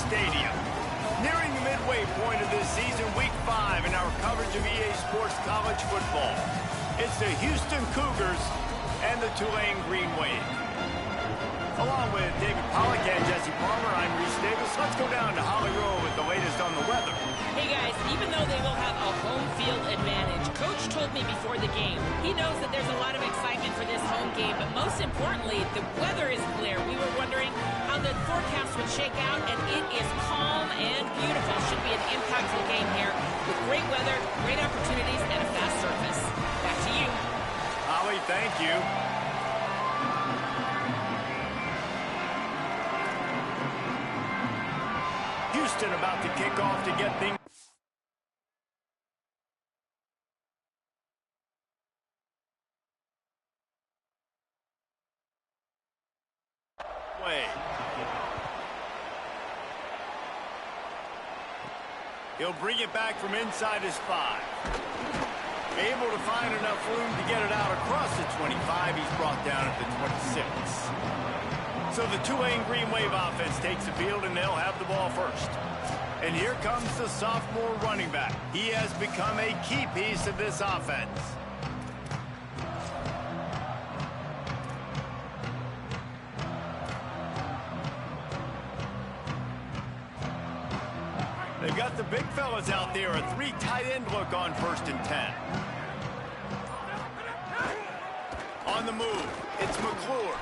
Stadium. Nearing the midway point of this season, Week 5 in our coverage of EA Sports College football. It's the Houston Cougars and the Tulane Green Wave. Along with David Pollack and Jesse Palmer, I'm Reese Davis. Let's go down to Holly Rowe with the latest on the weather. Hey guys, even though they will have a home field advantage, Coach told me before the game, he knows that there's a lot of excitement for this home game, but most importantly, the weather is clear. We were wondering how the forecast would shake out, and it is calm and beautiful. Should be an impactful game here with great weather, great opportunities, and a fast surface. Back to you. Holly, thank you. Houston about to kick off to get things. He'll bring it back from inside his 5. Able to find enough room to get it out across the 25. He's brought down at the 26. So the Tulane Green Wave offense takes the field, and they'll have the ball first. And here comes the sophomore running back. He has become a key piece of this offense. They've got the big fellas out there, a 3 tight end look on 1st and 10. On the move, it's McClure.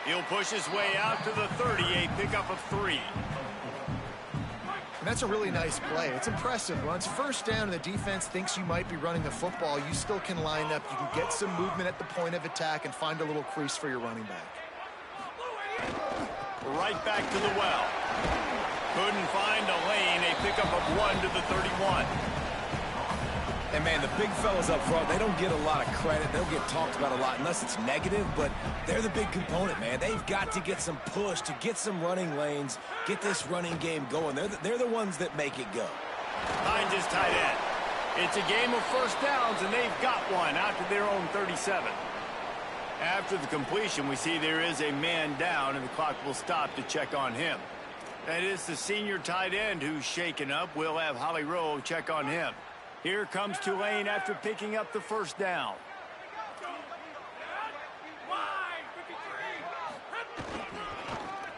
He'll push his way out to the 30, a pickup of 3. And that's a really nice play. It's impressive. Once first down and the defense thinks you might be running the football, you still can line up. You can get some movement at the point of attack and find a little crease for your running back. Right back to the well. Couldn't find a lane, a pickup of 1 to the 31. And, man, the big fellas up front, they don't get a lot of credit. They'll get talked about a lot unless it's negative, but they're the big component, man. They've got to get some push to get some running lanes, get this running game going. They're the ones that make it go. Behind his tight end. It's a game of first downs, and they've got one out to their own 37. After the completion, we see there is a man down, and the clock will stop to check on him. That is the senior tight end who's shaken up. We'll have Holly Rowe check on him. Here comes Tulane after picking up the first down.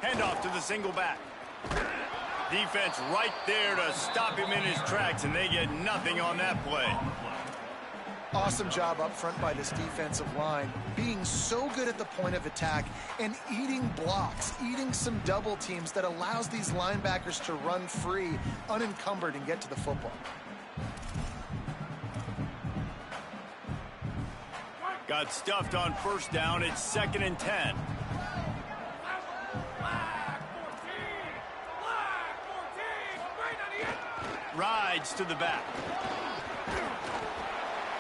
Handoff to the single back. Defense right there to stop him in his tracks, and they get nothing on that play. Awesome job up front by this defensive line, being so good at the point of attack and eating blocks, eating some double teams that allows these linebackers to run free, unencumbered, and get to the football. Got stuffed on first down. It's 2nd and 10. Rides to the back.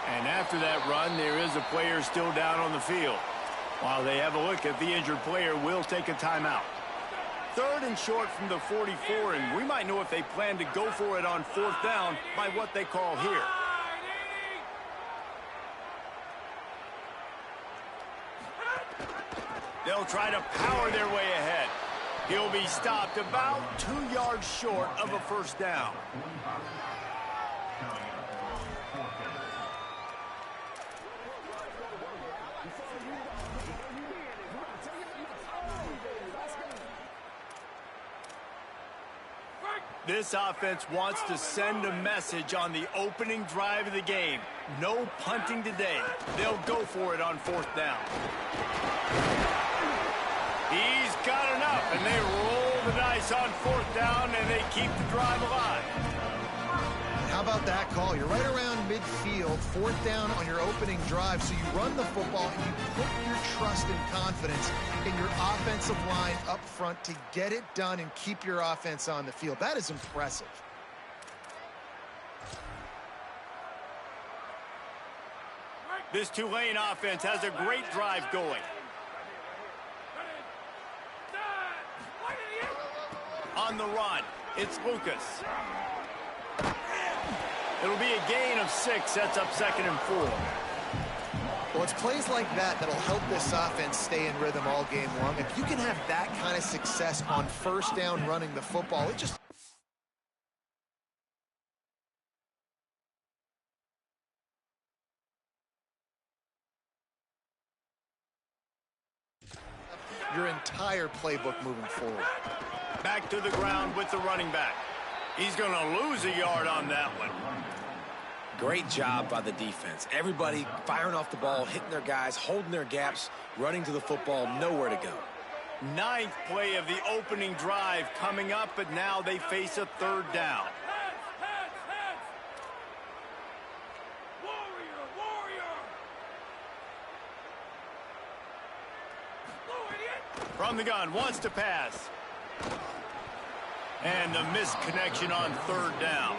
And after that run, there is a player still down on the field. While they have a look at the injured player, we'll take a timeout. 3rd and short from the 44, and we might know if they plan to go for it on 4th down by what they call here. They'll try to power their way ahead. He'll be stopped about 2 yards short of a first down. This offense wants to send a message on the opening drive of the game. No punting today. They'll go for it on 4th down. He's got enough, and they roll the dice on 4th down, and they keep the drive alive. How about that call? You're right around midfield, 4th down on your opening drive, so you run the football and you put your trust and confidence in your offensive line up front to get it done and keep your offense on the field. That is impressive. This Tulane offense has a great drive going. On the run, it's Lucas. It'll be a gain of 6, sets up 2nd and 4. Well, it's plays like that that'll help this offense stay in rhythm all game long. If you can have that kind of success on first down running the football, it just... your entire playbook moving forward. Back to the ground with the running back. He's going to lose a yard on that one. Great job by the defense. Everybody firing off the ball, hitting their guys, holding their gaps, running to the football, nowhere to go. Ninth play of the opening drive coming up, but now they face a third down. From the gun, wants to pass. And the missed connection on third down.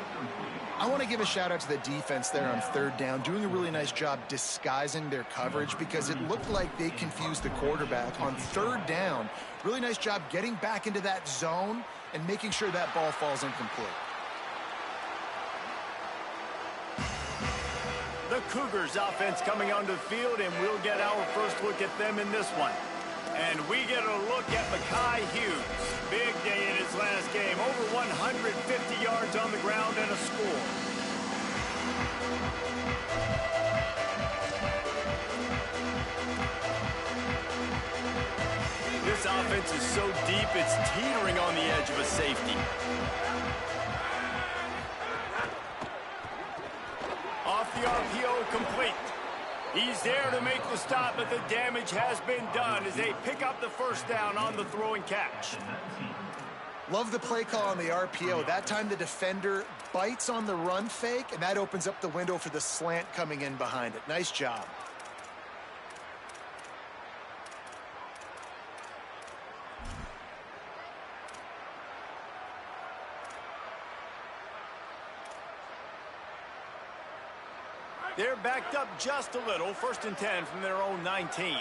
I want to give a shout out to the defense there on third down, doing a really nice job disguising their coverage because it looked like they confused the quarterback on third down. Really nice job getting back into that zone and making sure that ball falls incomplete. The Cougars offense coming onto the field, and we'll get our first look at them in this one. And we get a look at Mekhi Hughes. Big day in his last game. Over 150 yards on the ground and a score. This offense is so deep, it's teetering on the edge of a safety. Off the RPO, complete. He's there to make the stop, but the damage has been done as they pick up the first down on the throw and catch. Love the play call on the RPO. That time the defender bites on the run fake, and that opens up the window for the slant coming in behind it. Nice job. They're backed up just a little. 1st and 10 from their own 19.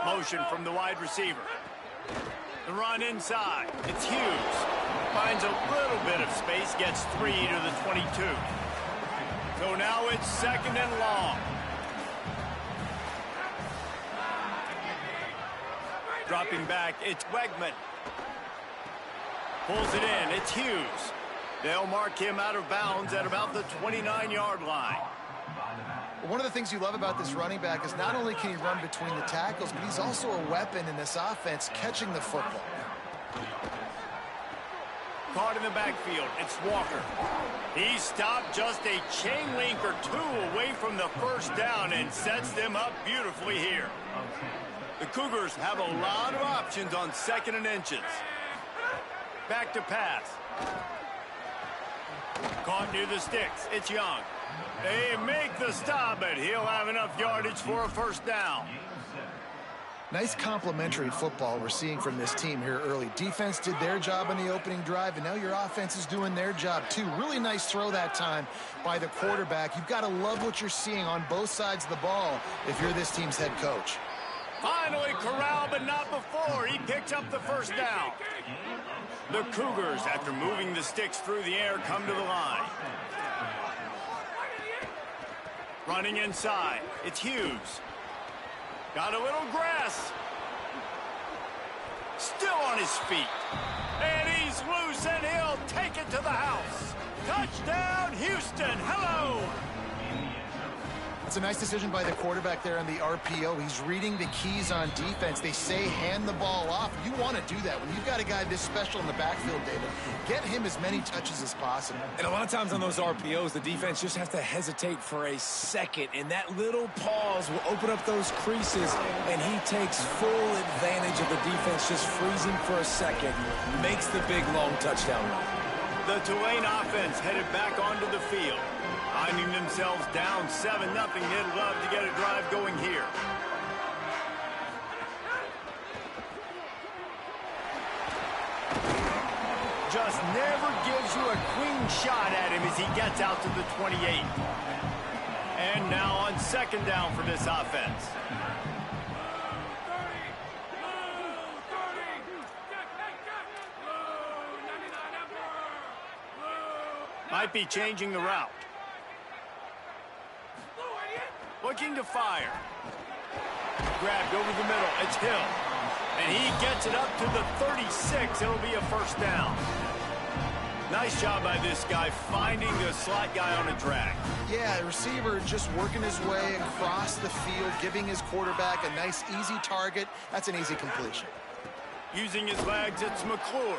Motion from the wide receiver. The run inside. It's Hughes. Finds a little bit of space. Gets 3 to the 22. So now it's 2nd and long. Dropping back. It's Wegman. Pulls it in. It's Hughes. They'll mark him out of bounds at about the 29-yard line. One of the things you love about this running back is not only can he run between the tackles, but he's also a weapon in this offense catching the football. Caught in the backfield, it's Walker. He stopped just a chain link or two away from the first down and sets them up beautifully here. The Cougars have a lot of options on 2nd and inches. Back to pass. Caught near the sticks. It's Young. They make the stop, but he'll have enough yardage for a first down. Nice complimentary football we're seeing from this team here early. Defense did their job on the opening drive, and now your offense is doing their job too. Really nice throw that time by the quarterback. You've got to love what you're seeing on both sides of the ball if you're this team's head coach. Finally corralled, but not before. He picks up the first down. The Cougars, after moving the sticks through the air, come to the line. Running inside. It's Hughes. Got a little grass. Still on his feet. And he's loose, and he'll take it to the house. Touchdown, Houston. Hello. It's a nice decision by the quarterback there on the RPO. He's reading the keys on defense. They say hand the ball off. You want to do that. When you've got a guy this special in the backfield, David, get him as many touches as possible. And a lot of times on those RPOs, the defense just has to hesitate for a second, and that little pause will open up those creases, and he takes full advantage of the defense just freezing for a second, makes the big, long touchdown run. The Tulane offense headed back onto the field. Finding themselves down 7-0, they'd love to get a drive going here. Just never gives you a clean shot at him as he gets out to the 28. And now on 2nd down for this offense. Might be changing the route. looking to fire. Grabbed over the middle. It's Hill. And he gets it up to the 36. It'll be a first down. Nice job by this guy finding the slot guy on a drag. Yeah, the receiver just working his way across the field, giving his quarterback a nice, easy target. That's an easy completion. Using his legs, it's McClure.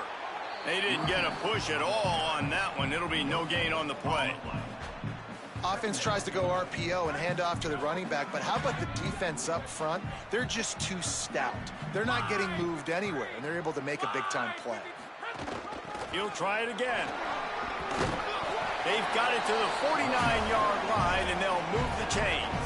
They didn't get a push at all on that one. It'll be no gain on the play. Offense tries to go RPO and hand off to the running back, but how about the defense up front? They're just too stout. They're not getting moved anywhere, and they're able to make a big-time play. He'll try it again. They've got it to the 49-yard line, and they'll move the chains.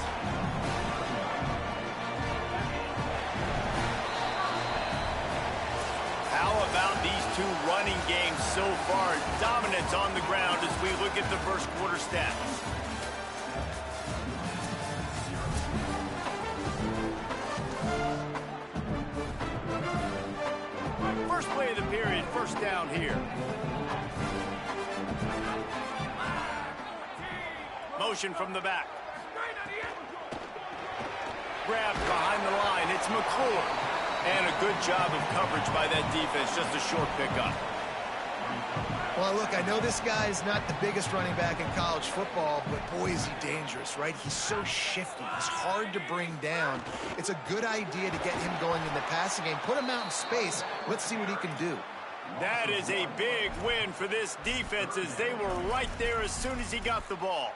How about these two running games so far? Dominance on the ground as we look at the first quarter stats. First play of the period, first down here. Motion from the back. Grabbed behind the line. It's McClure. And a good job of coverage by that defense. Just a short pickup. Well, look, I know this guy is not the biggest running back in college football, but boy, is he dangerous, right? He's so shifty. He's hard to bring down. It's a good idea to get him going in the passing game. Put him out in space. Let's see what he can do. That is a big win for this defense as they were right there as soon as he got the ball.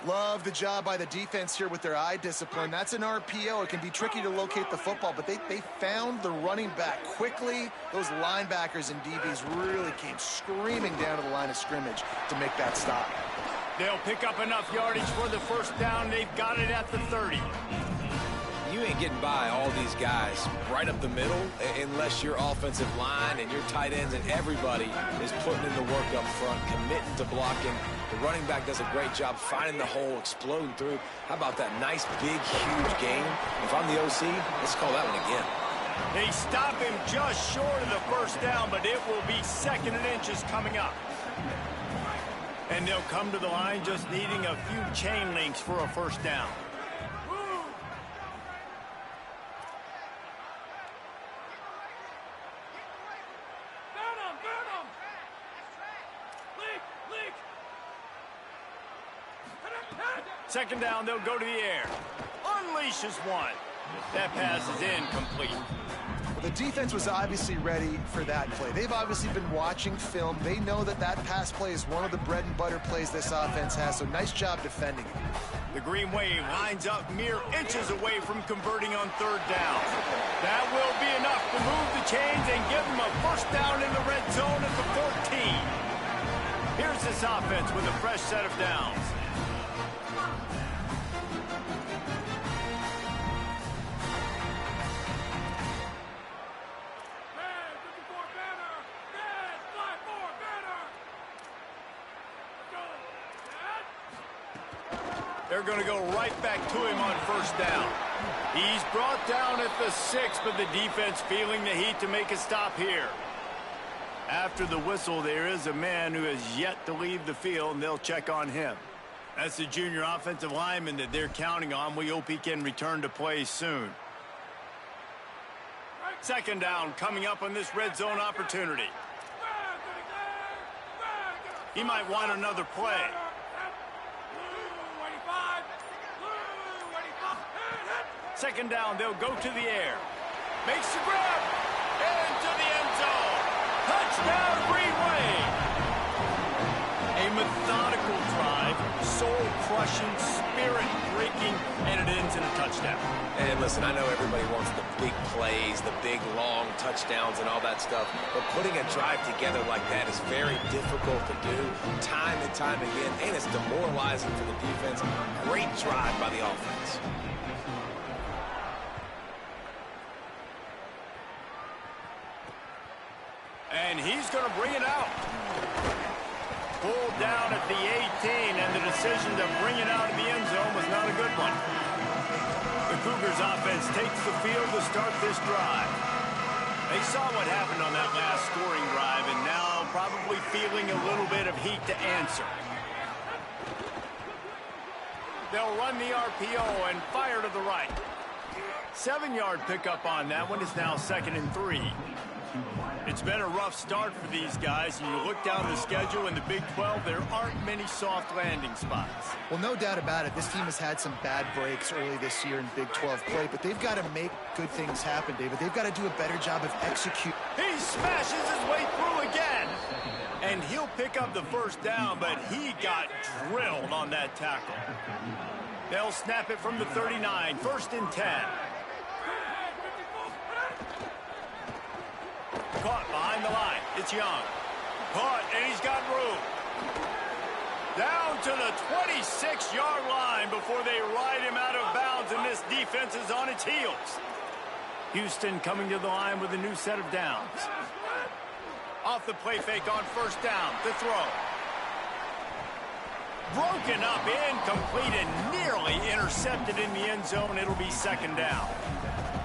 Love the job by the defense here with their eye discipline. That's an RPO. It can be tricky to locate the football, but they found the running back quickly. Those linebackers and DBs really came screaming down to the line of scrimmage to make that stop. They'll pick up enough yardage for the first down. They've got it at the 30. You ain't getting by all these guys right up the middle unless your offensive line and your tight ends and everybody is putting in the work up front, committing to blocking. The running back does a great job finding the hole, exploding through. How about that nice, big, huge gain? If I'm the OC, let's call that one again. They stop him just short of the first down, but it will be second and inches coming up. And they'll come to the line just needing a few chain links for a first down. Second down, they'll go to the air. Unleashes one. That pass is incomplete. Well, the defense was obviously ready for that play. They've obviously been watching film. They know that that pass play is one of the bread and butter plays this offense has, so nice job defending it. The Green Wave lines up mere inches away from converting on third down. That will be enough to move the chains and give them a first down in the red zone at the 14. Here's this offense with a fresh set of downs. They're going to go right back to him on first down. He's brought down at the 6, but the defense feeling the heat to make a stop here. After the whistle, there is a man who has yet to leave the field, and they'll check on him. That's the junior offensive lineman that they're counting on. We hope he can return to play soon. Second down coming up on this red zone opportunity. He might want another play. Second down, they'll go to the air. Makes the grab. Into the end zone. Touchdown, Green Wave. A methodical drive, soul-crushing, spirit-breaking, and it ends in a touchdown. And listen, I know everybody wants the big plays, the big, long touchdowns and all that stuff, but putting a drive together like that is very difficult to do time and time again, and it's demoralizing for the defense. Great drive by the offense. And he's going to bring it out. Pulled down at the 18, and the decision to bring it out of the end zone was not a good one. The Cougars offense takes the field to start this drive. They saw what happened on that last scoring drive, and now probably feeling a little bit of heat to answer. They'll run the RPO and fire to the right. 7-yard pickup on that one. Is now 2nd and 3. It's been a rough start for these guys, and you look down the schedule in the Big 12, there aren't many soft landing spots. Well, no doubt about it. This team has had some bad breaks early this year in Big 12 play, but they've got to make good things happen, David. They've got to do a better job of executing. He smashes his way through again. And he'll pick up the first down, but he got drilled on that tackle. They'll snap it from the 39, 1st and 10. Caught behind the line. It's Young. Caught, and he's got room. Down to the 26-yard line before they ride him out of bounds, and this defense is on its heels. Houston coming to the line with a new set of downs. Off the play fake on 1st down. The throw. Broken up, incomplete, and nearly intercepted in the end zone. It'll be 2nd down.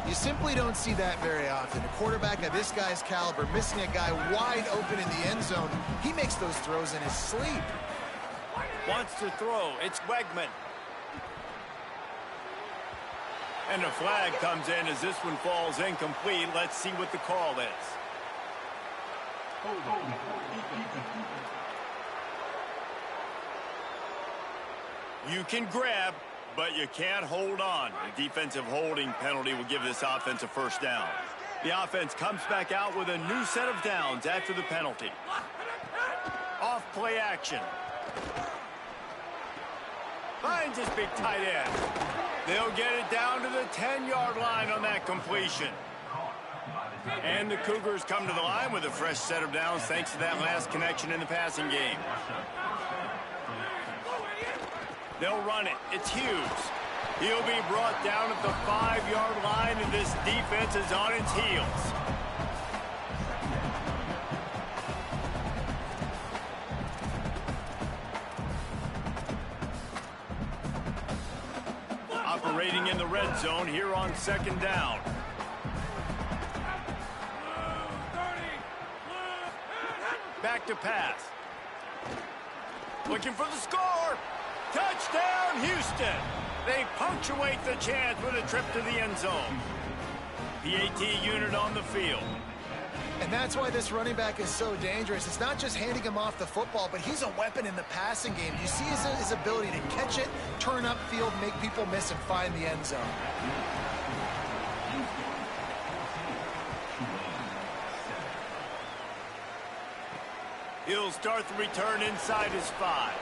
You simply don't see that very often. A quarterback of this guy's caliber missing a guy wide open in the end zone. He makes those throws in his sleep. Wants to throw. It's Wegman. And a flag comes in as this one falls incomplete. Let's see what the call is. You can grab, but you can't hold on. A defensive holding penalty will give this offense a 1st down. The offense comes back out with a new set of downs after the penalty. Off play action. Finds his big tight end. They'll get it down to the 10-yard line on that completion. And the Cougars come to the line with a fresh set of downs thanks to that last connection in the passing game. They'll run it. It's Hughes. He'll be brought down at the 5-yard line, and this defense is on its heels. Operating in the red zone here on 2nd down. Back to pass. Looking for the score. Touchdown, Houston. They punctuate the chance with a trip to the end zone. PAT unit on the field. And that's why this running back is so dangerous. It's not just handing him off the football, but he's a weapon in the passing game. You see his ability to catch it, turn upfield, make people miss, and find the end zone. He'll start the return inside his 5.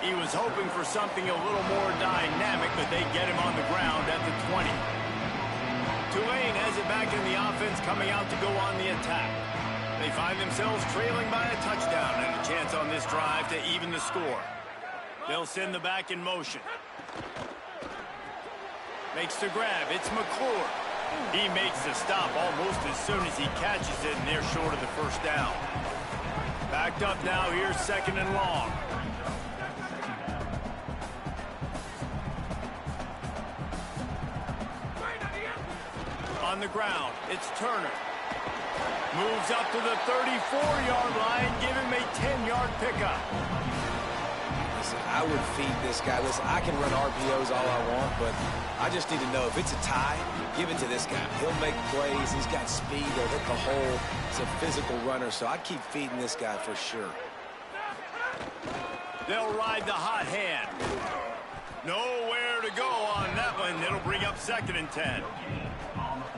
He was hoping for something a little more dynamic, but they get him on the ground at the 20. Tulane has it back in the offense, coming out to go on the attack. They find themselves trailing by a touchdown and a chance on this drive to even the score. They'll send the back in motion. Makes the grab. It's McClure. He makes the stop almost as soon as he catches it, and they're short of the 1st down. Backed up now here, 2nd and long. On the ground, it's Turner. Moves up to the 34-yard line, give him a 10-yard pickup. Listen, I would feed this guy. Listen, I can run RPOs all I want, but I just need to know if it's a tie, give it to this guy. He'll make plays. He's got speed. He'll hit the hole. He's a physical runner, so I'd keep feeding this guy for sure. They'll ride the hot hand. Nowhere to go on that one. It'll bring up 2nd and 10.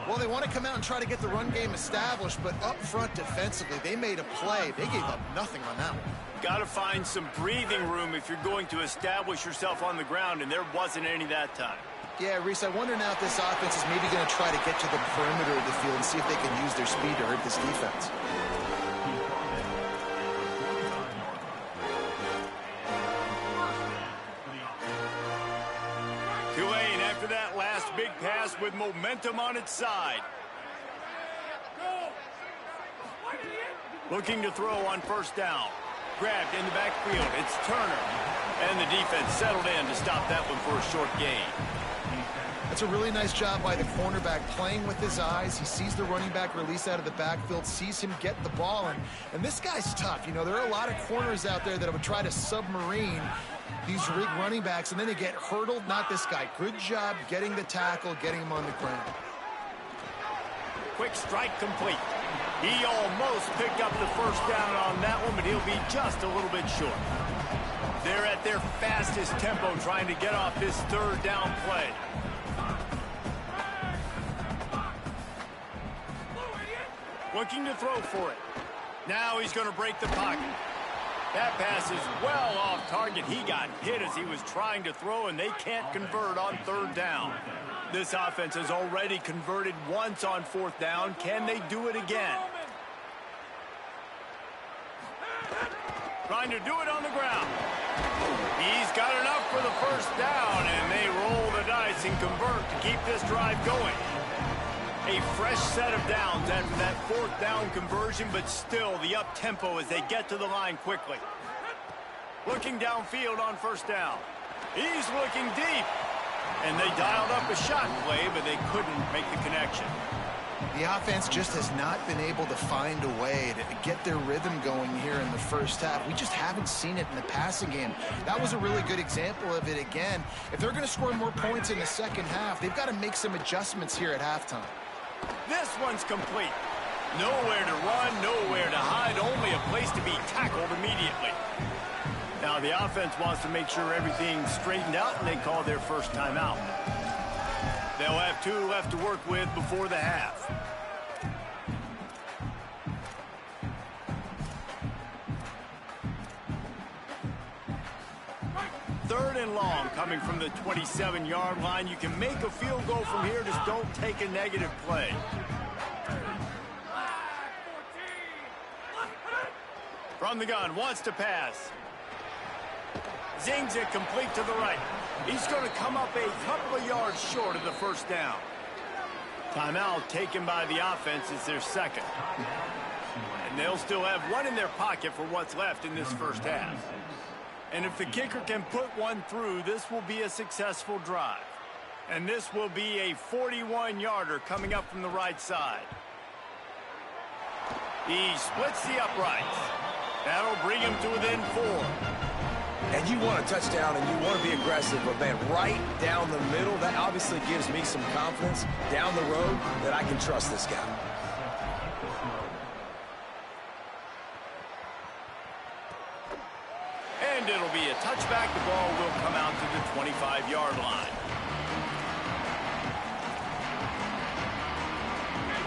Well, they want to come out and try to get the run game established, but up front defensively, they made a play. They gave up nothing on that one. Got to find some breathing room if you're going to establish yourself on the ground, and there wasn't any that time. Yeah, Reese, I wonder now if this offense is maybe going to try to get to the perimeter of the field and see if they can use their speed to hurt this defense. Tulane after that last big pass with momentum on its side. Looking to throw on 1st down. Grabbed in the backfield. It's Turner. And the defense settled in to stop that one for a short gain. That's a really nice job by the cornerback playing with his eyes. He sees the running back release out of the backfield, sees him get the ball. And this guy's tough. You know, there are a lot of corners out there that would try to submarine these running backs, and then they get hurdled. Not this guy. Good job getting the tackle, getting him on the ground. Quick strike complete. He almost picked up the first down on that one, but he'll be just a little bit short. They're at their fastest tempo trying to get off this third down play. Looking to throw for it. Now he's going to break the pocket. That pass is well off target. He got hit as he was trying to throw, and they can't convert on third down. This offense has already converted once on fourth down. Can they do it again? Trying to do it on the ground. He's got enough for the first down, and they roll the dice and convert to keep this drive going. A fresh set of downs after that fourth down conversion, but still the up-tempo as they get to the line quickly. Looking downfield on first down. He's looking deep. And they dialed up a shot play, but they couldn't make the connection. The offense just has not been able to find a way to get their rhythm going here in the first half. We just haven't seen it in the passing game. That was a really good example of it again. If they're going to score more points in the second half, they've got to make some adjustments here at halftime. This one's complete. Nowhere to run, nowhere to hide, only a place to be tackled immediately. Now the offense wants to make sure everything's straightened out, and they call their first timeout. They'll have 2 left to work with before the half. Third and long coming from the 27-yard line. You can make a field goal from here, just don't take a negative play. From the gun, wants to pass. Zings it complete to the right. He's going to come up a couple of yards short of the first down. Timeout taken by the offense is their second. And they'll still have one in their pocket for what's left in this first half. And if the kicker can put one through, this will be a successful drive. And this will be a 41-yarder coming up from the right side. He splits the uprights. That'll bring him to within 4. And you want a touchdown and you want to be aggressive, but man, right down the middle, that obviously gives me some confidence down the road that I can trust this guy. And it'll be a touchback. The ball will come out to the 25-yard line.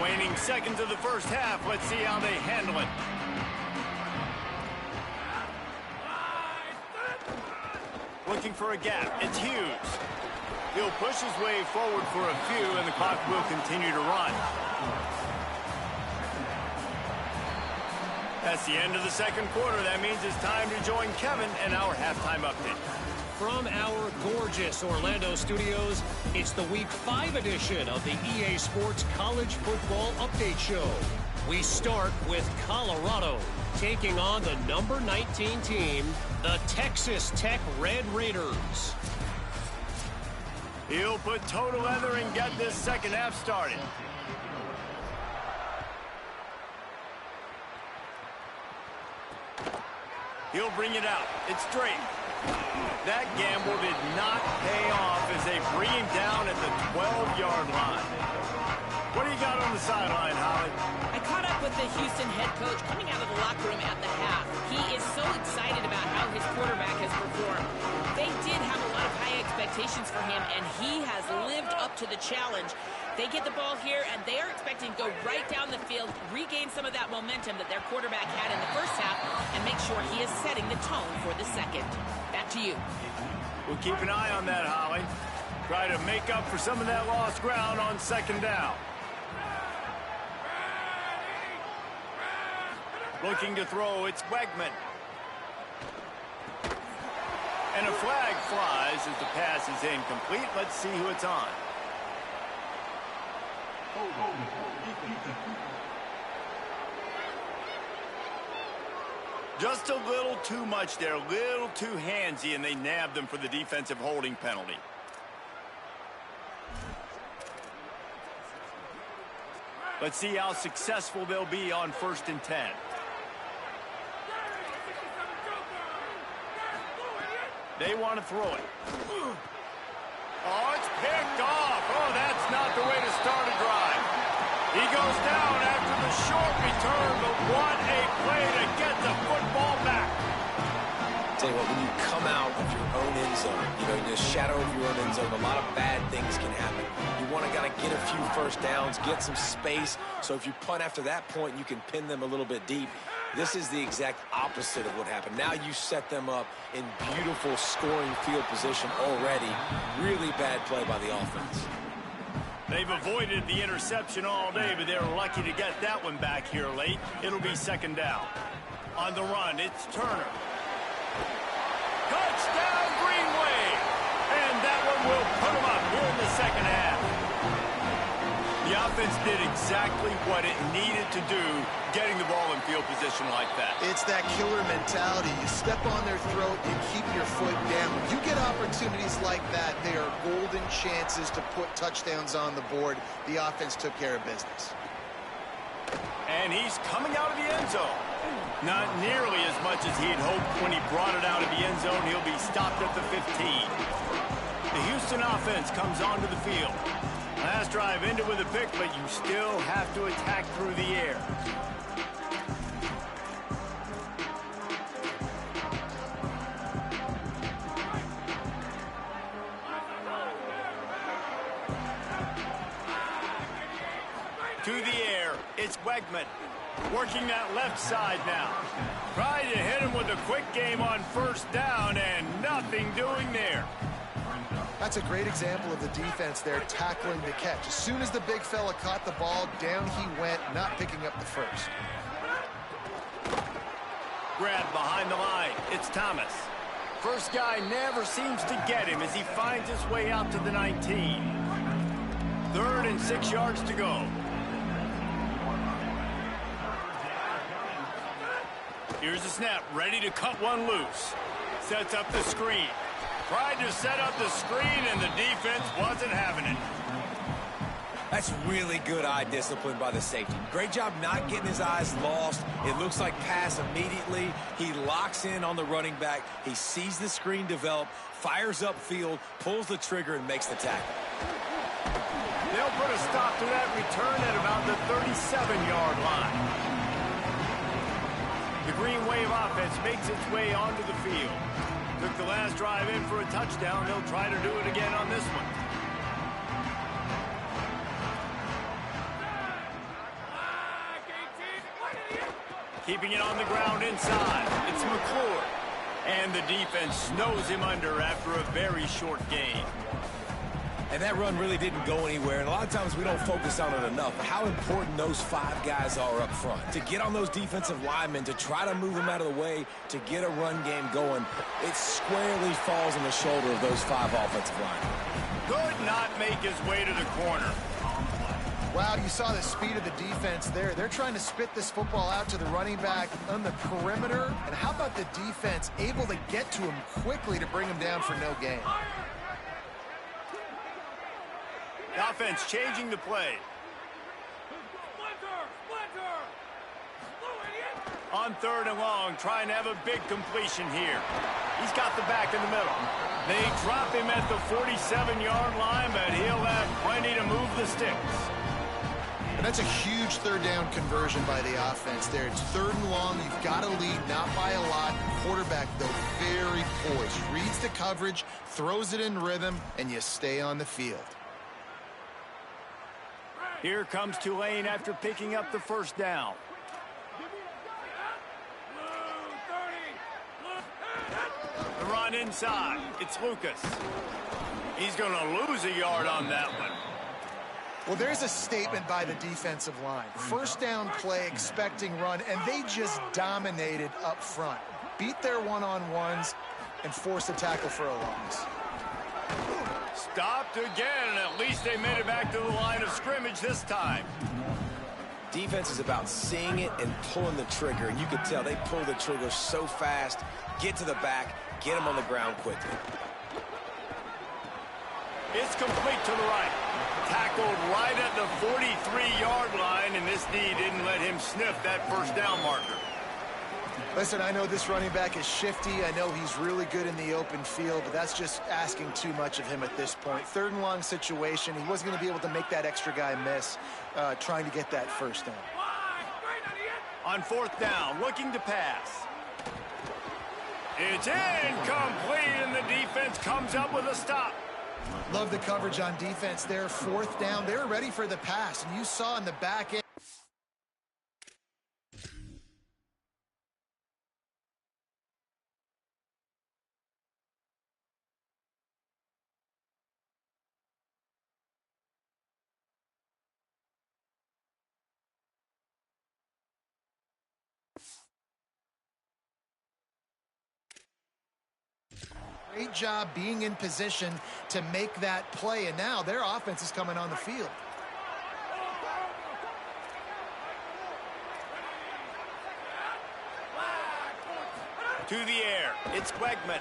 Waning seconds of the first half. Let's see how they handle it. Looking for a gap. It's Hughes. He'll push his way forward for a few, and the clock will continue to run. That's the end of the second quarter. That means it's time to join Kevin and our halftime update. From our gorgeous Orlando studios, it's the Week 5 edition of the EA Sports College Football Update Show. We start with Colorado, taking on the number 19 team, the Texas Tech Red Raiders. He'll put toe to leather and get this second half started. He'll bring it out. It's straight. That gamble did not pay off as they bring him down at the 12-yard line. What do you got on the sideline, Holly? I caught up with the Houston head coach coming out of the locker room at the half. He is so excited about how his quarterback has performed. They did have a lot of high expectations for him, and he has lived up to the challenge. They get the ball here, and they are expecting to go right down the field, regain some of that momentum that their quarterback had in the first half, and make sure he is setting the tone for the second. Back to you. We'll keep an eye on that, Holly. Try to make up for some of that lost ground on second down. Looking to throw, it's Wegman. And a flag flies as the pass is incomplete. Let's see who it's on. Just a little too much there, a little too handsy, and they nabbed them for the defensive holding penalty. Let's see how successful they'll be on 1st and 10. They want to throw it. Oh, it's picked off. Oh, that's not the way to start a drive. He goes down after the short return, but what a play to get the football back. Tell you what, when you come out of your own end zone, in the shadow of your own end zone, a lot of bad things can happen. You want to kind of get a few first downs, get some space, so if you punt after that point, you can pin them a little bit deep. This is the exact opposite of what happened. Now you set them up in beautiful scoring field position already. Really bad play by the offense. They've avoided the interception all day, but they're lucky to get that one back here late. It'll be second down. On the run, it's Turner. Touchdown, Greenway! And that one will put them up here in the second half. The offense did exactly what it needed to do, getting the ball in field position like that. It's that killer mentality. You step on their throat, you keep your foot down. When you get opportunities like that, they are golden chances to put touchdowns on the board. The offense took care of business. And he's coming out of the end zone. Not nearly as much as he had hoped when he brought it out of the end zone. He'll be stopped at the 15. The Houston offense comes onto the field. Last drive ended with a pick, but you still have to attack through the air. To the air, it's Wegman. Working that left side now. Trying to hit him with a quick game on first down, and nothing doing there. That's a great example of the defense there tackling the catch. As soon as the big fella caught the ball, down he went, not picking up the first. Grab behind the line. It's Thomas. First guy never seems to get him as he finds his way out to the 19. 3rd and 6 yards to go. Here's the snap, ready to cut one loose. Sets up the screen. Tried to set up the screen, and the defense wasn't having it. That's really good eye discipline by the safety. Great job not getting his eyes lost. It looks like pass immediately. He locks in on the running back. He sees the screen develop, fires upfield, pulls the trigger, and makes the tackle. They'll put a stop to that return at about the 37-yard line. The Green Wave offense makes its way onto the field. Took the last drive in for a touchdown. They'll try to do it again on this one. Keeping it on the ground inside. It's McClure. And the defense snows him under after a very short gain. And that run really didn't go anywhere. And a lot of times we don't focus on it enough. How important those 5 guys are up front. To get on those defensive linemen, to try to move them out of the way, to get a run game going, it squarely falls on the shoulder of those 5 offensive linemen. Could not make his way to the corner. Wow, you saw the speed of the defense there. They're trying to spit this football out to the running back on the perimeter. And how about the defense able to get to him quickly to bring him down for no gain? The offense changing the play. On 3rd and long, trying to have a big completion here. He's got the back in the middle. They drop him at the 47-yard line, but he'll have plenty to move the sticks. And that's a huge 3rd down conversion by the offense there. It's 3rd and long. You've got to lead, not by a lot. Quarterback, though, very poised. Reads the coverage, throws it in rhythm, and you stay on the field. Here comes Tulane after picking up the first down. The run inside. It's Lucas. He's going to lose a yard on that one. Well, there's a statement by the defensive line. First down play, expecting run, and they just dominated up front. Beat their one-on-ones and forced a tackle for a loss. Stopped again, and at least they made it back to the line of scrimmage this time. Defense is about seeing it and pulling the trigger, and you can tell they pull the trigger so fast, get to the back, get him on the ground quickly. It's complete to the right. Tackled right at the 43-yard line, and this D didn't let him sniff that first down marker. Listen, I know this running back is shifty. I know he's really good in the open field, but that's just asking too much of him at this point. 3rd and long situation. He wasn't going to be able to make that extra guy miss trying to get that first down. On 4th down, looking to pass. It's incomplete, and the defense comes up with a stop. Love the coverage on defense there. 4th down. They were ready for the pass, and you saw in the back end. Great job being in position to make that play, and now their offense is coming on the field. To the air, it's Wegman.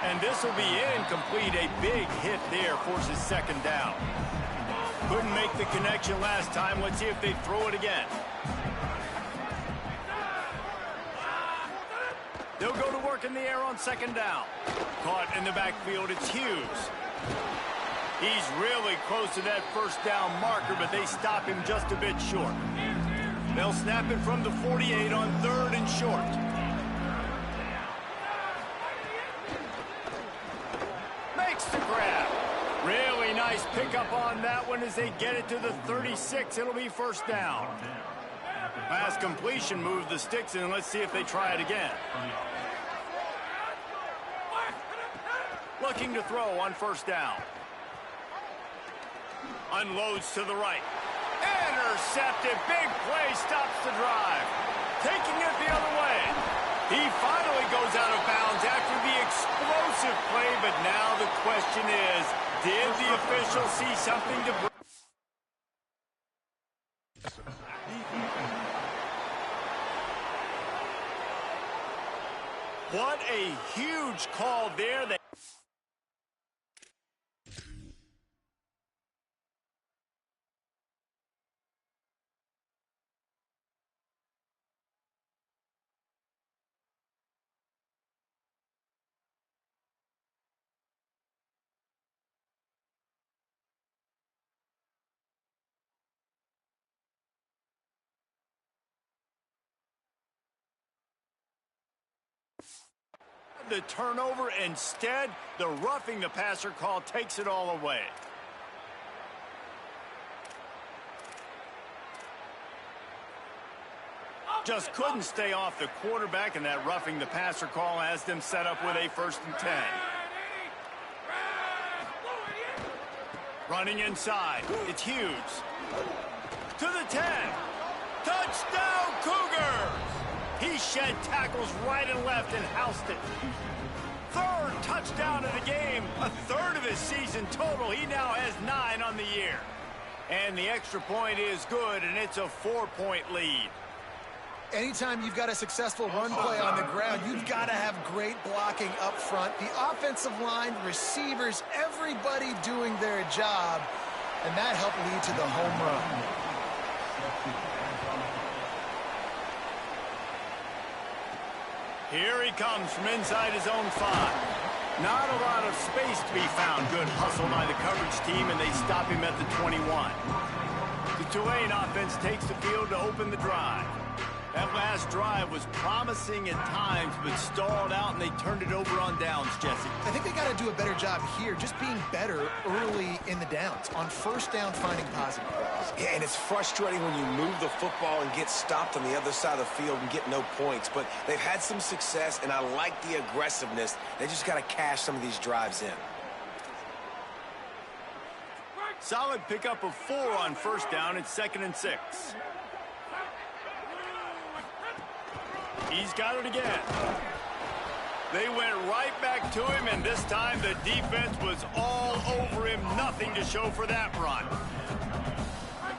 And this will be incomplete. A big hit there forces 2nd down. Couldn't make the connection last time. Let's see if they throw it again. They'll go to work in the air on 2nd down. Caught in the backfield, it's Hughes. He's really close to that 1st down marker, but they stop him just a bit short. They'll snap it from the 48 on 3rd and short. Makes the grab. Really nice pickup on that one as they get it to the 36. It'll be 1st down. Pass completion moves the sticks in. Let's see if they try it again. Looking to throw on 1st down. Unloads to the right. Intercepted. Big play stops the drive. Taking it the other way. He finally goes out of bounds after the explosive play, but now the question is, did the official see something to bring? What a huge call there. The turnover, instead, the roughing the passer call takes it all away. Just couldn't stay off the quarterback, and that roughing the passer call has them set up with a 1st and 10. Running inside, it's Hughes. To the 10. Touchdown, Cougars! He shed tackles right and left and housed it. 3rd touchdown of the game, a 3rd of his season total. He now has 9 on the year. And the extra point is good, and it's a 4-point lead. Anytime you've got a successful run play on the ground, you've got to have great blocking up front. The offensive line, receivers, everybody doing their job, and that helped lead to the home run. Here he comes from inside his own 5. Not a lot of space to be found. Good hustle by the coverage team, and they stop him at the 21. The Tulane offense takes the field to open the drive. That last drive was promising at times, but stalled out, and they turned it over on downs, Jesse. I think they got to do a better job here, just being better early in the downs. On 1st down, finding positive plays. Yeah, and it's frustrating when you move the football and get stopped on the other side of the field and get no points. But they've had some success, and I like the aggressiveness. They just got to cash some of these drives in. Solid pickup of 4 on 1st down. It's 2nd and 6. He's got it again. They went right back to him, and this time the defense was all over him. Nothing to show for that run.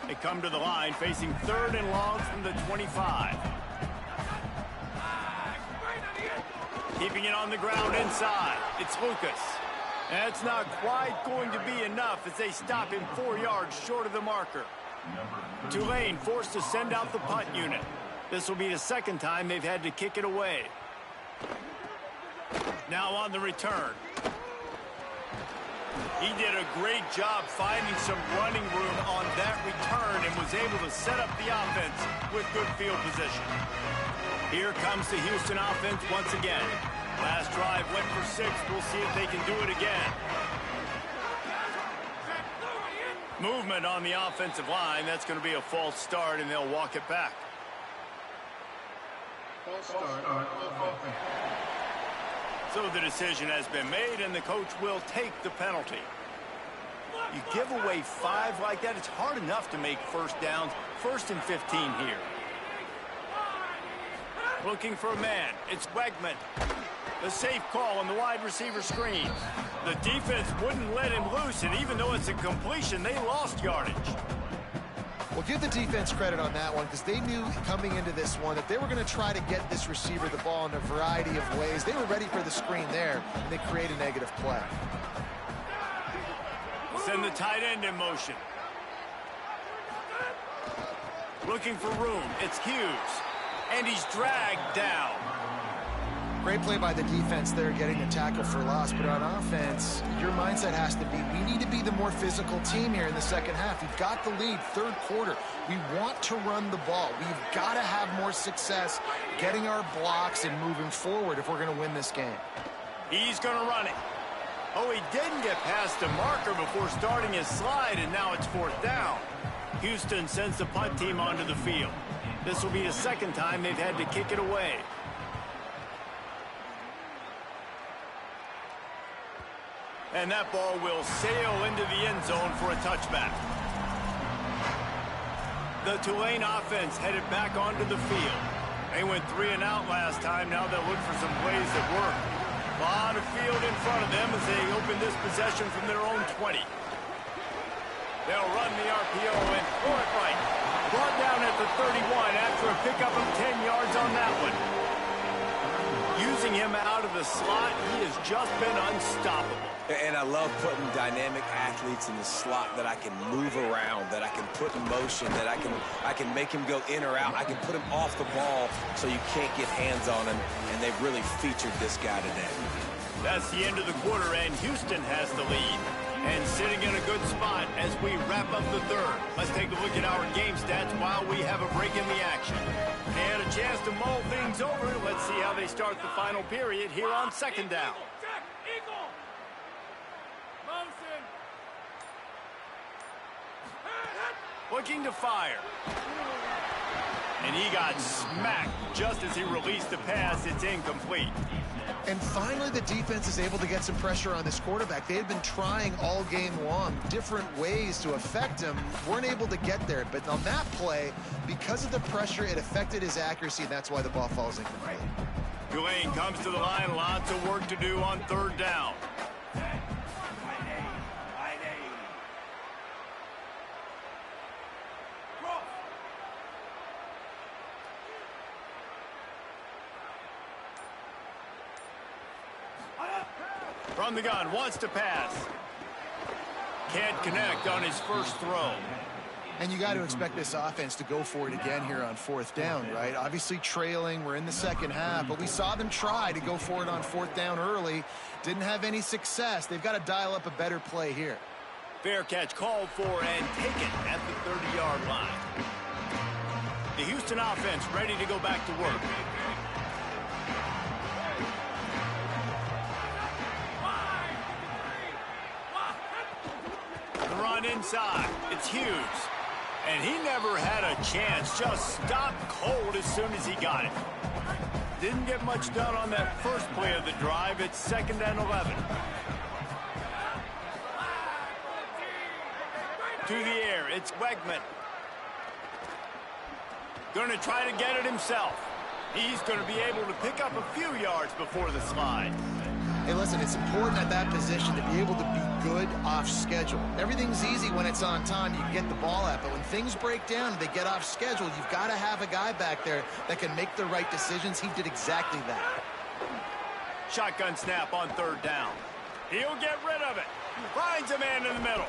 They come to the line facing 3rd and long from the 25. Keeping it on the ground inside. It's Lucas. That's not quite going to be enough as they stop him 4 yards short of the marker. Tulane forced to send out the punt unit. This will be the second time they've had to kick it away. Now on the return. He did a great job finding some running room on that return and was able to set up the offense with good field position. Here comes the Houston offense once again. Last drive went for 6. We'll see if they can do it again. Movement on the offensive line. That's going to be a false start, and they'll walk it back. False start. So the decision has been made, and the coach will take the penalty. You give away 5 like that, it's hard enough to make first downs. 1st and 15 here. Looking for a man. It's Wegman. The safe call on the wide receiver screen. The defense wouldn't let him loose, and even though it's a completion, they lost yardage. Well, give the defense credit on that one because they knew coming into this one that they were going to try to get this receiver the ball in a variety of ways. They were ready for the screen there, and they create a negative play. Send the tight end in motion. Looking for room. It's Hughes. And he's dragged down. Great play by the defense there, getting the tackle for loss. But on offense, your mindset has to be, we need to be the more physical team here in the second half. We've got the lead, 3rd quarter. We want to run the ball. We've got to have more success getting our blocks and moving forward if we're going to win this game. He's going to run it. Oh, he didn't get past the marker before starting his slide, and now it's 4th down. Houston sends the punt team onto the field. This will be the second time they've had to kick it away. And that ball will sail into the end zone for a touchback. The Tulane offense headed back onto the field. They went 3 and out last time. Now they'll look for some plays that work. A lot of field in front of them as they open this possession from their own 20. They'll run the RPO and throw it right. Brought down at the 31 after a pickup of 10 yards on that one. Using him out of the slot, he has just been unstoppable. And I love putting dynamic athletes in the slot that I can move around, that I can put in motion, that I can make him go in or out. I can put him off the ball so you can't get hands on him, and they've really featured this guy today. That's the end of the quarter, and Houston has the lead. And sitting in a good spot as we wrap up the 3rd. Let's take a look at our game stats while we have a break in the action. They had a chance to mull things over. Let's see how they start the final period here on 2nd down. Looking to fire. And he got smacked just as he released the pass. It's incomplete. And finally, the defense is able to get some pressure on this quarterback. They had been trying all game long different ways to affect him. Weren't able to get there. But on that play, because of the pressure, it affected his accuracy, and that's why the ball falls incomplete. Tulane comes to the line. Lots of work to do on 3rd down. From the gun, wants to pass. Can't connect on his first throw. And you got to expect this offense to go for it again here on 4th down, right? Obviously trailing, we're in the second half, but we saw them try to go for it on 4th down early. Didn't have any success. They've got to dial up a better play here. Fair catch called for and taken at the 30-yard line. The Houston offense ready to go back to work. Run inside. It's Hughes. And he never had a chance. Just stopped cold as soon as he got it. Didn't get much done on that first play of the drive. It's 2nd and 11. To the air. It's Wegman. Going to try to get it himself. He's going to be able to pick up a few yards before the slide. Hey, listen, it's important at that position to be able to be good off schedule. Everything's easy when it's on time. You can get the ball out. But when things break down and they get off schedule, you've got to have a guy back there that can make the right decisions. He did exactly that. Shotgun snap on 3rd down. He'll get rid of it. Finds a man in the middle.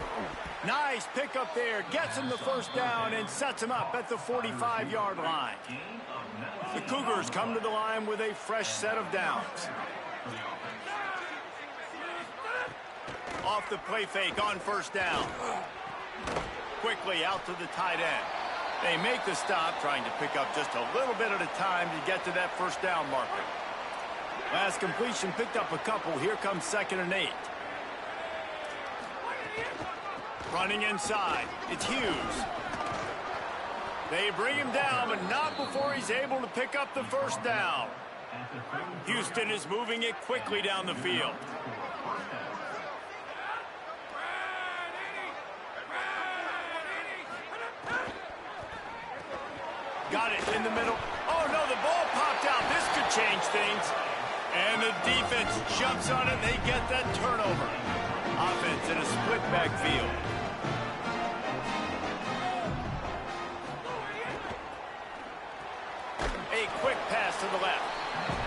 Nice pickup there. Gets him the first down and sets him up at the 45-yard line. The Cougars come to the line with a fresh set of downs. Off the play fake on first down. Quickly out to the tight end. They make the stop, trying to pick up just a little bit at a time to get to that first down marker. Last completion picked up a couple. Here comes 2nd and 8. Running inside. It's Hughes. They bring him down, but not before he's able to pick up the first down. Houston is moving it quickly down the field. Got it in the middle. Oh, no, the ball popped out. This could change things. And the defense jumps on it. They get that turnover. Offense in a split backfield. A quick pass to the left.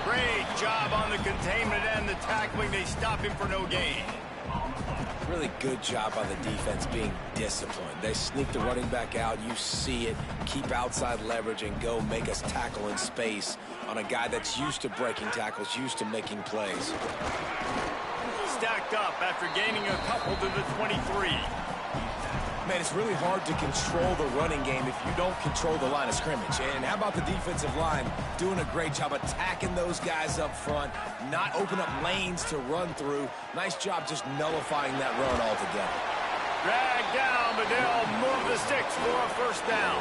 Great job on the containment and the tackling. They stop him for no gain. Really good job on the defense being disciplined. They sneak the running back out. You see it. Keep outside leverage and go make us tackle in space on a guy that's used to breaking tackles, used to making plays. Stacked up after gaining a couple to the 23. Man, it's really hard to control the running game if you don't control the line of scrimmage. And how about the defensive line doing a great job attacking those guys up front, not open up lanes to run through. Nice job just nullifying that run altogether. Dragged down, but they'll move the sticks for a first down.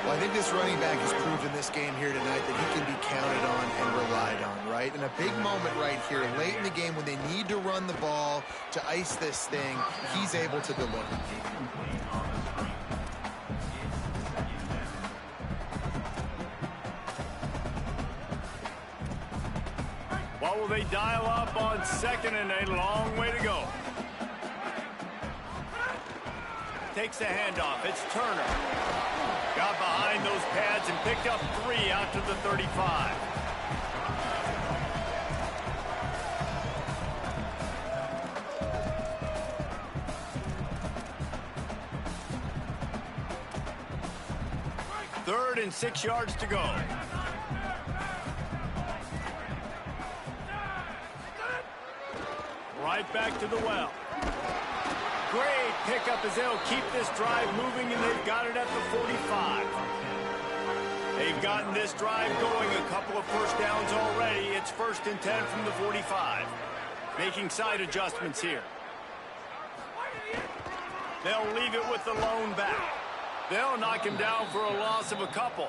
Well, I think this running back has proved in this game here tonight that he can be counted on and relied on, right? In a big moment right here, late in the game when they need to run the ball to ice this thing, he's able to deliver. What will they dial up on 2nd and a long way to go? Takes the handoff. It's Turner. Got behind those pads and picked up 3 out to the 35. Third and 6 yards to go. Right back to the well. Great pickup as they'll keep this drive moving, and they've got it at the 45. They've gotten this drive going, a couple of first downs already. It's 1st and 10 from the 45. Making side adjustments here. They'll leave it with the lone back. They'll knock him down for a loss of a couple.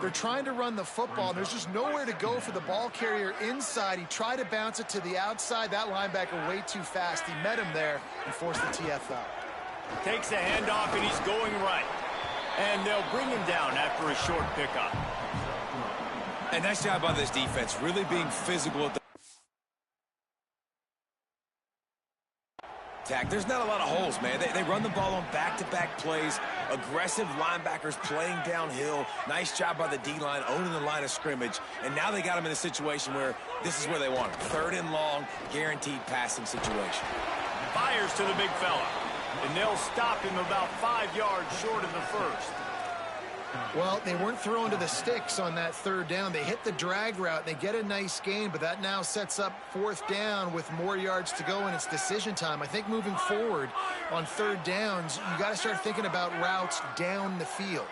They're trying to run the football. There's just nowhere to go for the ball carrier inside. He tried to bounce it to the outside. That linebacker way too fast. He met him there and forced the TFL. Takes the handoff, and he's going right. And they'll bring him down after a short pickup. And nice job by this defense, really being physical at the attack. There's not a lot of holes, man. They run the ball on back-to-back plays. Aggressive linebackers playing downhill. Nice job by the D-line, owning the line of scrimmage. And now they got him in a situation where this is where they want him. 3rd and long, guaranteed passing situation. Fires to the big fella. And they'll stop him about 5 yards short of the first. Well, they weren't throwing to the sticks on that 3rd down. They hit the drag route. They get a nice gain, but that now sets up 4th down with more yards to go, and it's decision time. I think moving forward on 3rd downs, you got to start thinking about routes down the field.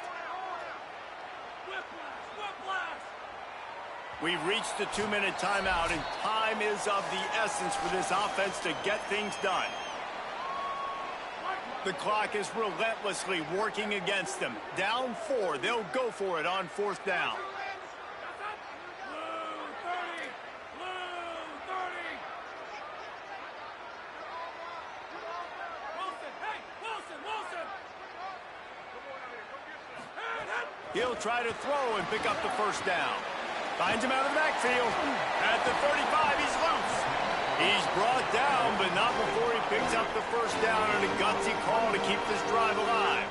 We've reached the 2-minute timeout, and time is of the essence for this offense to get things done. The clock is relentlessly working against them. Down 4. They'll go for it on 4th down. He'll try to throw and pick up the first down. Finds him out of the backfield. At the 35, he's loose. He's brought down, but not before he picks up the first down on a gutsy call to keep this drive alive.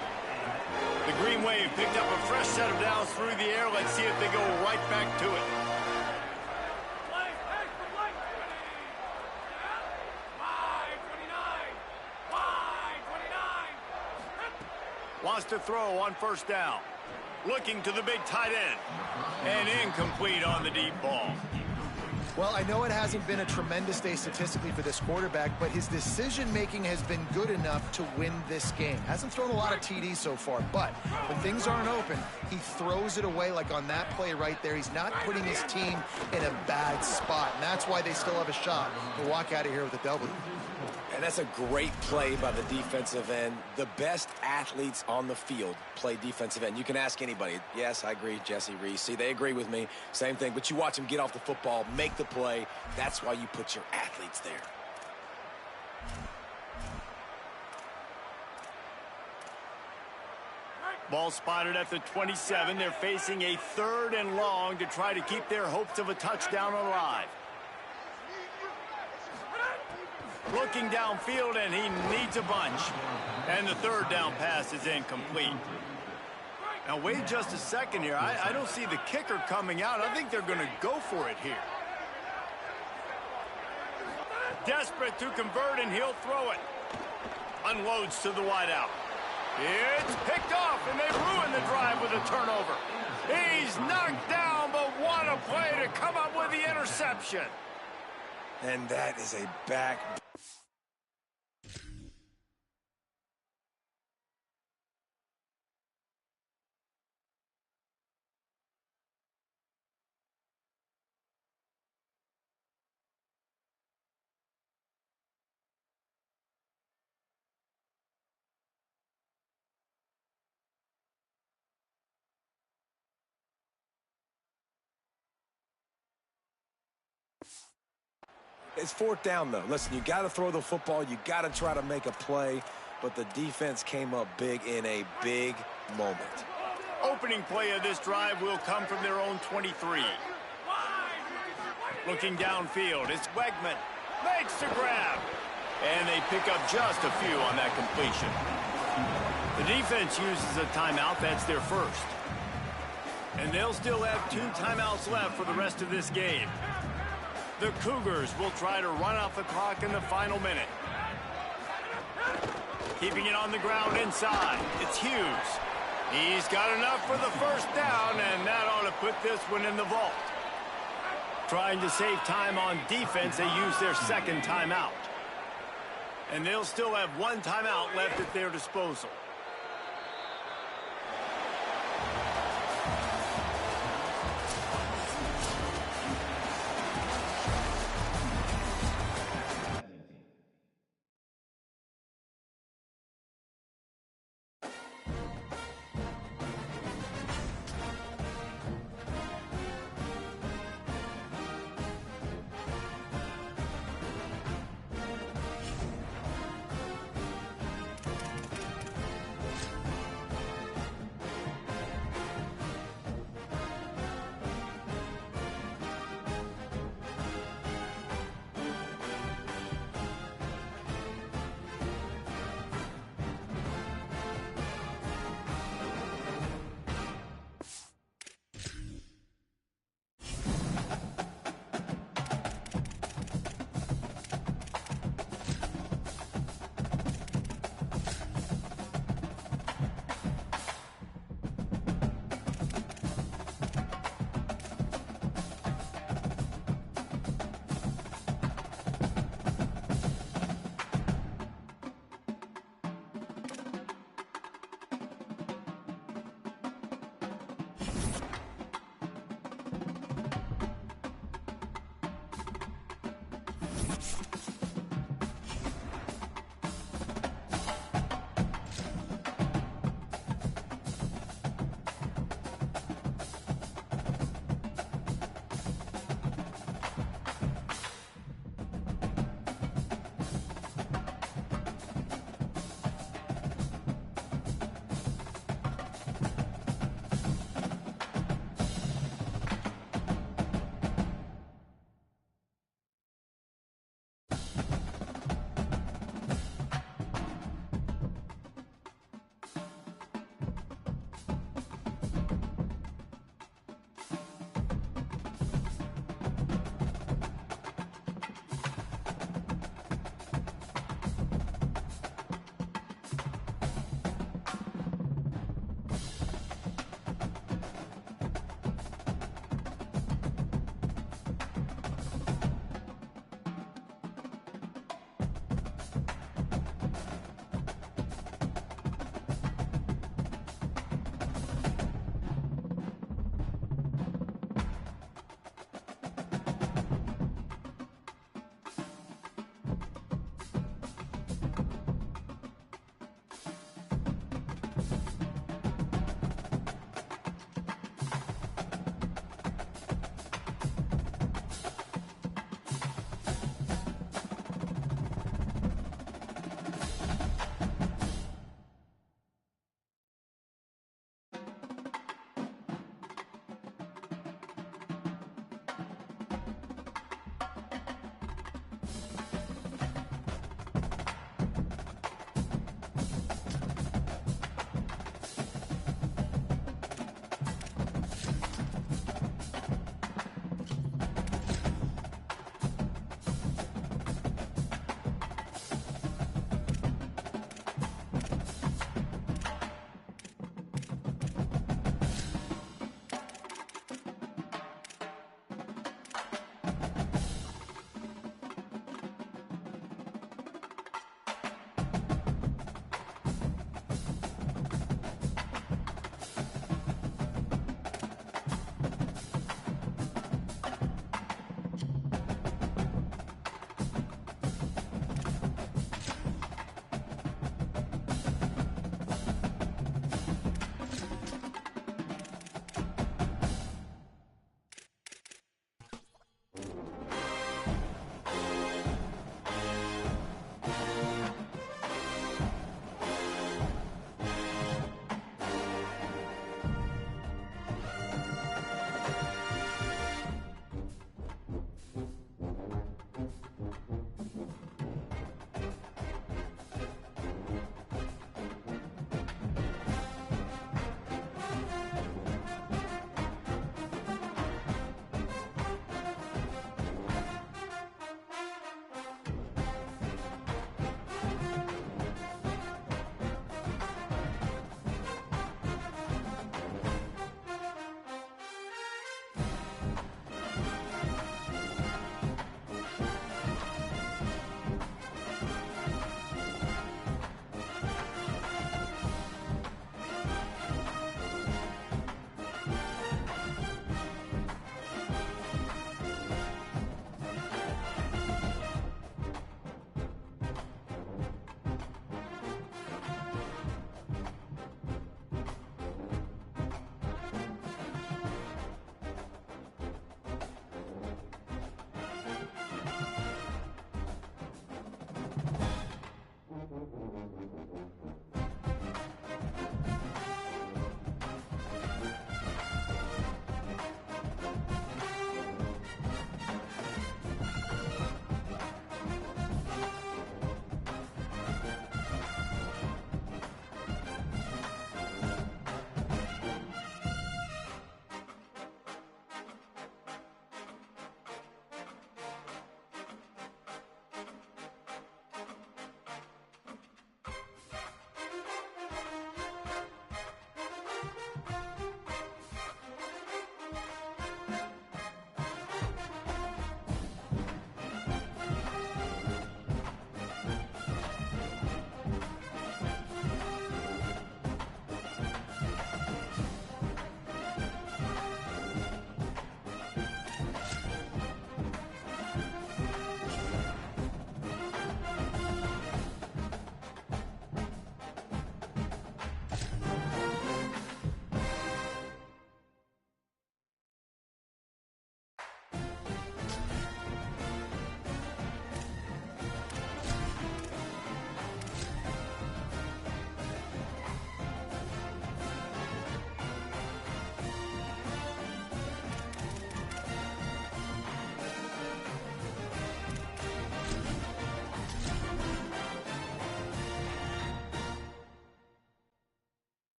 The Green Wave picked up a fresh set of downs through the air. Let's see if they go right back to it. wants to throw on first down. Looking to the big tight end. And incomplete on the deep ball. Well, I know it hasn't been a tremendous day statistically for this quarterback, but his decision-making has been good enough to win this game. Hasn't thrown a lot of TDs so far, but when things aren't open, he throws it away like on that play right there. He's not putting his team in a bad spot, and that's why they still have a shot to walk out of here with a W. And that's a great play by the defensive end. The best athletes on the field play defensive end. You can ask anybody. Yes, I agree, Jesse Reese. See, they agree with me. Same thing. But you watch them get off the football, make the play. That's why you put your athletes there. Ball spotted at the 27. They're facing a 3rd and long to try to keep their hopes of a touchdown alive. Looking downfield, and he needs a bunch. And the 3rd down pass is incomplete. Now, wait just a second here. I don't see the kicker coming out. I think they're going to go for it here. Desperate to convert, and he'll throw it. Unloads to the wideout. It's picked off, and they ruin the drive with a turnover. He's knocked down, but what a play to come up with the interception. And that is a back. It's 4th down, though. Listen, you got to throw the football. You got to try to make a play. But the defense came up big in a big moment. Opening play of this drive will come from their own 23. Looking downfield, it's Wegman. Makes the grab. And they pick up just a few on that completion. The defense uses a timeout. That's their first. And they'll still have 2 timeouts left for the rest of this game. The Cougars will try to run off the clock in the final minute. Keeping it on the ground inside. It's Hughes. He's got enough for the first down, and that ought to put this one in the vault. Trying to save time on defense, they use their 2nd timeout. And they'll still have 1 timeout left at their disposal.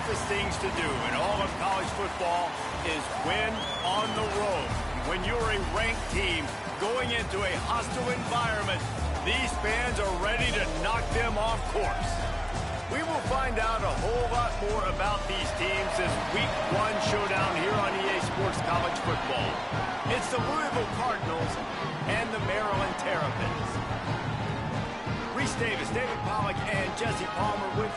toughest things to do in all of college football is win on the road. When you're a ranked team going into a hostile environment, these fans are ready to knock them off course. We will find out a whole lot more about these teams this Week 1 showdown here on EA Sports College Football. It's the Louisville Cardinals and the Maryland Terrapins. Reese Davis, David Pollack, and Jesse Palmer with